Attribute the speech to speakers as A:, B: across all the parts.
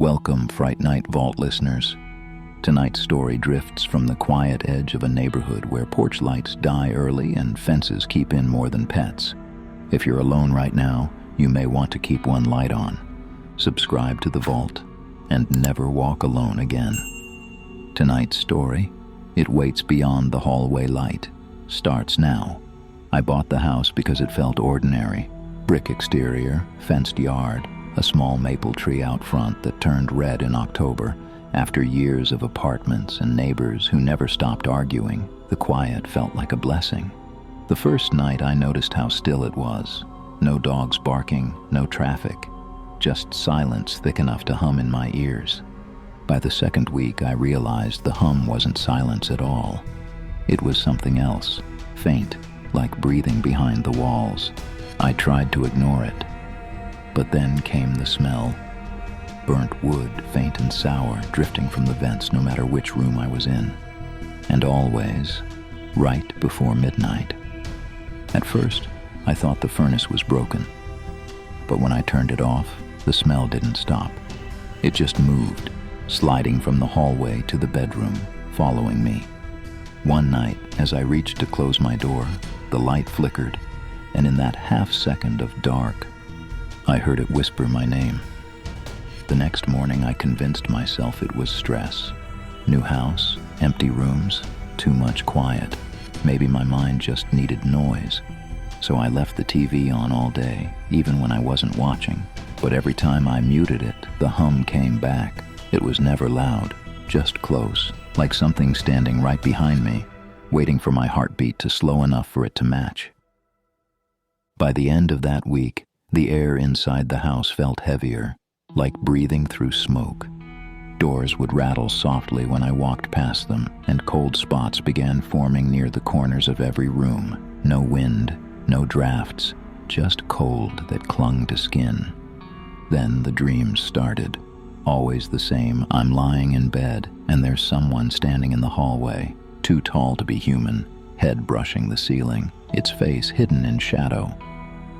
A: Welcome, Fright Night Vault listeners. Tonight's story drifts from the quiet edge of a neighborhood where porch lights die early and fences keep in more than pets. If you're alone right now, you may want to keep one light on. Subscribe to the vault and never walk alone again. Tonight's story, It Waits Beyond the Hallway Light, starts now. I bought the house because it felt ordinary. Brick exterior, fenced yard, a small maple tree out front that turned red in October. After years of apartments and neighbors who never stopped arguing, the quiet felt like a blessing. The first night I noticed how still it was. No dogs barking, no traffic, just silence thick enough to hum in my ears. By the second week I realized the hum wasn't silence at all. It was something else, faint, like breathing behind the walls. I tried to ignore it. But then came the smell. Burnt wood, faint and sour, drifting from the vents no matter which room I was in. And always, right before midnight. At first, I thought the furnace was broken. But when I turned it off, the smell didn't stop. It just moved, sliding from the hallway to the bedroom, following me. One night, as I reached to close my door, the light flickered, and in that half-second of dark, I heard it whisper my name. The next morning I convinced myself it was stress. New house, empty rooms, too much quiet. Maybe my mind just needed noise. So I left the TV on all day, even when I wasn't watching. But every time I muted it, the hum came back. It was never loud, just close, like something standing right behind me, waiting for my heartbeat to slow enough for it to match. By the end of that week, the air inside the house felt heavier, like breathing through smoke. Doors would rattle softly when I walked past them, and cold spots began forming near the corners of every room. No wind, no drafts, just cold that clung to skin. Then the dreams started. Always the same. I'm lying in bed, and there's someone standing in the hallway, too tall to be human, head brushing the ceiling, its face hidden in shadow.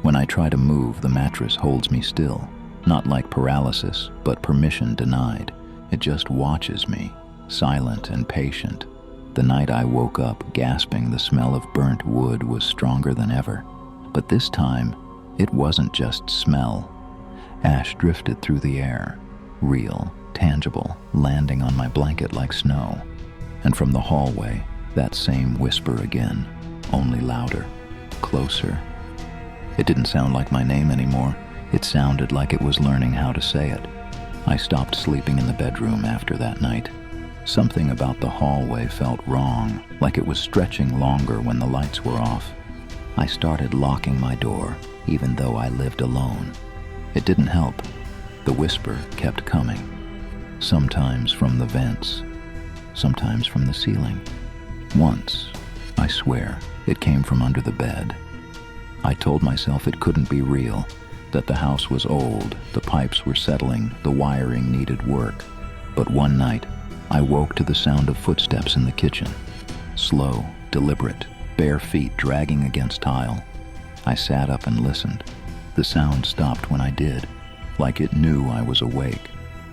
A: When I try to move, the mattress holds me still. Not like paralysis, but permission denied. It just watches me, silent and patient. The night I woke up gasping, the smell of burnt wood was stronger than ever. But this time, it wasn't just smell. Ash drifted through the air, real, tangible, landing on my blanket like snow. And from the hallway, that same whisper again, only louder, closer. It didn't sound like my name anymore. It sounded like it was learning how to say it. I stopped sleeping in the bedroom after that night. Something about the hallway felt wrong, like it was stretching longer when the lights were off. I started locking my door, even though I lived alone. It didn't help. The whisper kept coming. Sometimes from the vents, sometimes from the ceiling. Once, I swear, it came from under the bed. I told myself it couldn't be real, that the house was old, the pipes were settling, the wiring needed work. But one night, I woke to the sound of footsteps in the kitchen. Slow, deliberate, bare feet dragging against tile. I sat up and listened. The sound stopped when I did, like it knew I was awake.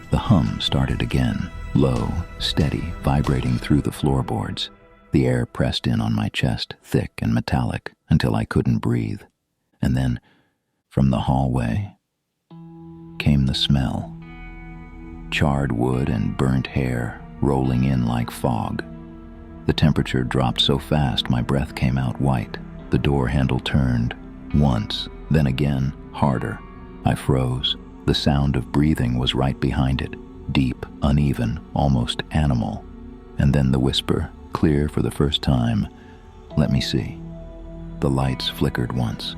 A: The hum started again, low, steady, vibrating through the floorboards. The air pressed in on my chest, thick and metallic, until I couldn't breathe. And then, from the hallway, came the smell. Charred wood and burnt hair rolling in like fog. The temperature dropped so fast my breath came out white. The door handle turned, once, then again, harder. I froze. The sound of breathing was right behind it, deep, uneven, almost animal. And then the whisper, clear for the first time, "Let me see." The lights flickered once,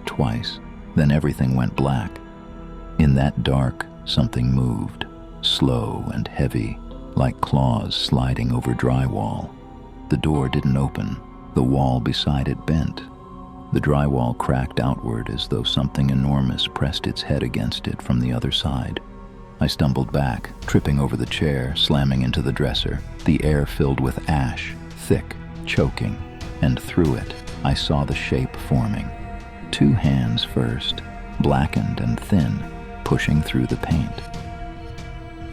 A: twice, then everything went black. In that dark, something moved, slow and heavy, like claws sliding over drywall. The door didn't open. The wall beside it bent. The drywall cracked outward as though something enormous pressed its head against it from the other side. I stumbled back, tripping over the chair, slamming into the dresser. The air filled with ash, thick, choking, and through it, I saw the shape forming. Two hands first, blackened and thin, pushing through the paint.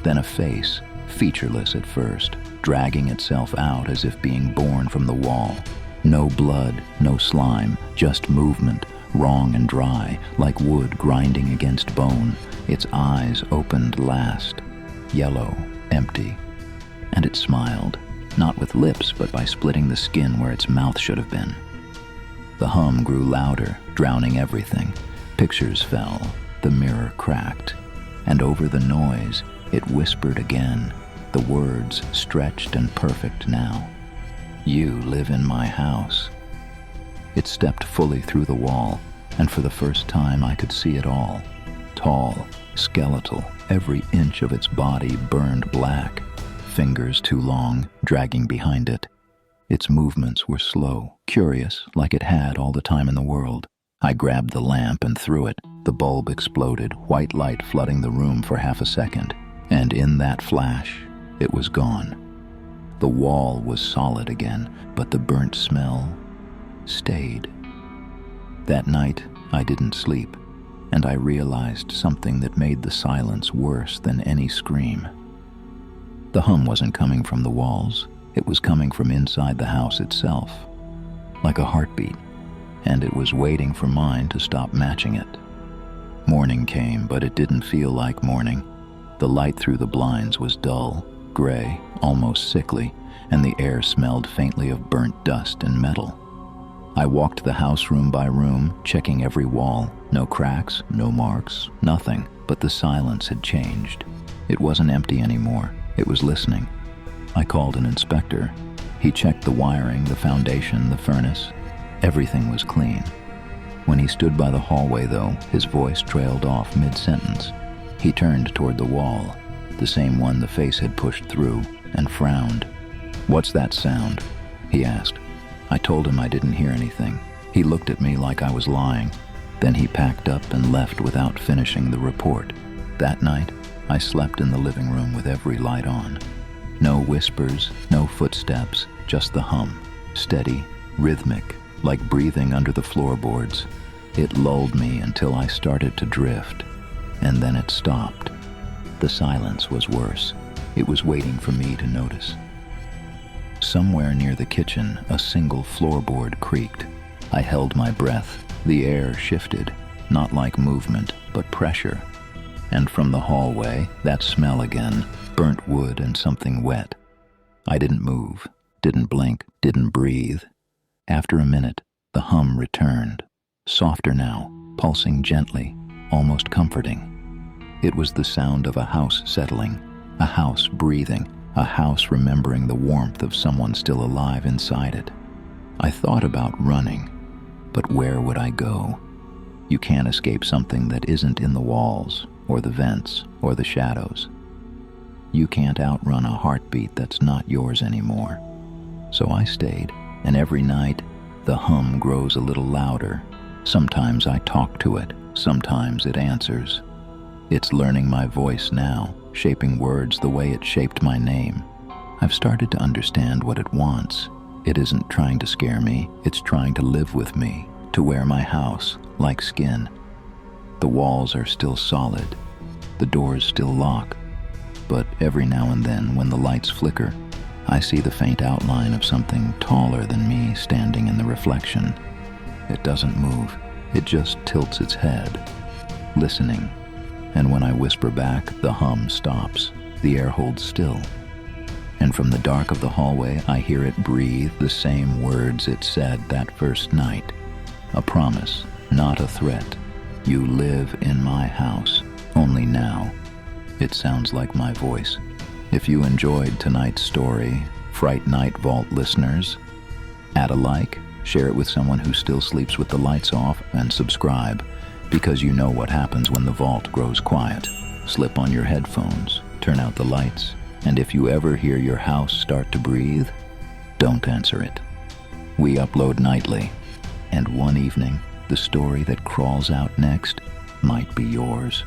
A: then a face, featureless at first, dragging itself out as if being born from the wall. No blood, no slime, just movement, wrong and dry, like wood grinding against bone. Its eyes opened last, yellow, empty. And it smiled, not with lips but by splitting the skin where its mouth should have been. The hum grew louder, drowning everything. Pictures fell, the mirror cracked, and over the noise, it whispered again, the words stretched and perfect now. You live in my house. It stepped fully through the wall, and for the first time I could see it all. Tall, skeletal, every inch of its body burned black, fingers too long, dragging behind it. Its movements were slow, curious, like it had all the time in the world. I grabbed the lamp and threw it. The bulb exploded, white light flooding the room for half a second, and in that flash, it was gone. The wall was solid again, but the burnt smell stayed. That night, I didn't sleep, and I realized something that made the silence worse than any scream. The hum wasn't coming from the walls. It was coming from inside the house itself, like a heartbeat, and it was waiting for mine to stop matching it. Morning came, but it didn't feel like morning. The light through the blinds was dull, gray, almost sickly, and the air smelled faintly of burnt dust and metal. I walked the house room by room, checking every wall. No cracks, no marks, nothing, but the silence had changed. It wasn't empty anymore. It was listening. I called an inspector. He checked the wiring, the foundation, the furnace. Everything was clean. When he stood by the hallway, though, his voice trailed off mid-sentence. He turned toward the wall, the same one the face had pushed through, and frowned. "What's that sound?" he asked. I told him I didn't hear anything. He looked at me like I was lying. Then he packed up and left without finishing the report. That night, I slept in the living room with every light on. No whispers, no footsteps, just the hum, steady, rhythmic, like breathing under the floorboards. It lulled me until I started to drift, and then it stopped. The silence was worse. It was waiting for me to notice. Somewhere near the kitchen, a single floorboard creaked. I held my breath. The air shifted, not like movement, but pressure. And from the hallway, that smell again, burnt wood and something wet. I didn't move, didn't blink, didn't breathe. After a minute, the hum returned, softer now, pulsing gently, almost comforting. It was the sound of a house settling, a house breathing, a house remembering the warmth of someone still alive inside it. I thought about running, but where would I go? You can't escape something that isn't in the walls, or the vents, or the shadows. You can't outrun a heartbeat that's not yours anymore. So I stayed, and every night, the hum grows a little louder. Sometimes I talk to it, sometimes it answers. It's learning my voice now, shaping words the way it shaped my name. I've started to understand what it wants. It isn't trying to scare me, it's trying to live with me, to wear my house like skin. The walls are still solid, the doors still lock, but every now and then when the lights flicker, I see the faint outline of something taller than me standing in the reflection. It doesn't move, it just tilts its head, listening. And when I whisper back, the hum stops, the air holds still. And from the dark of the hallway, I hear it breathe the same words it said that first night. A promise, not a threat. You live in my house, only now. It sounds like my voice. If you enjoyed tonight's story, Fright Night Vault listeners, add a like, share it with someone who still sleeps with the lights off, and subscribe, because you know what happens when the vault grows quiet. Slip on your headphones, turn out the lights, and if you ever hear your house start to breathe, don't answer it. We upload nightly, and one evening, the story that crawls out next might be yours.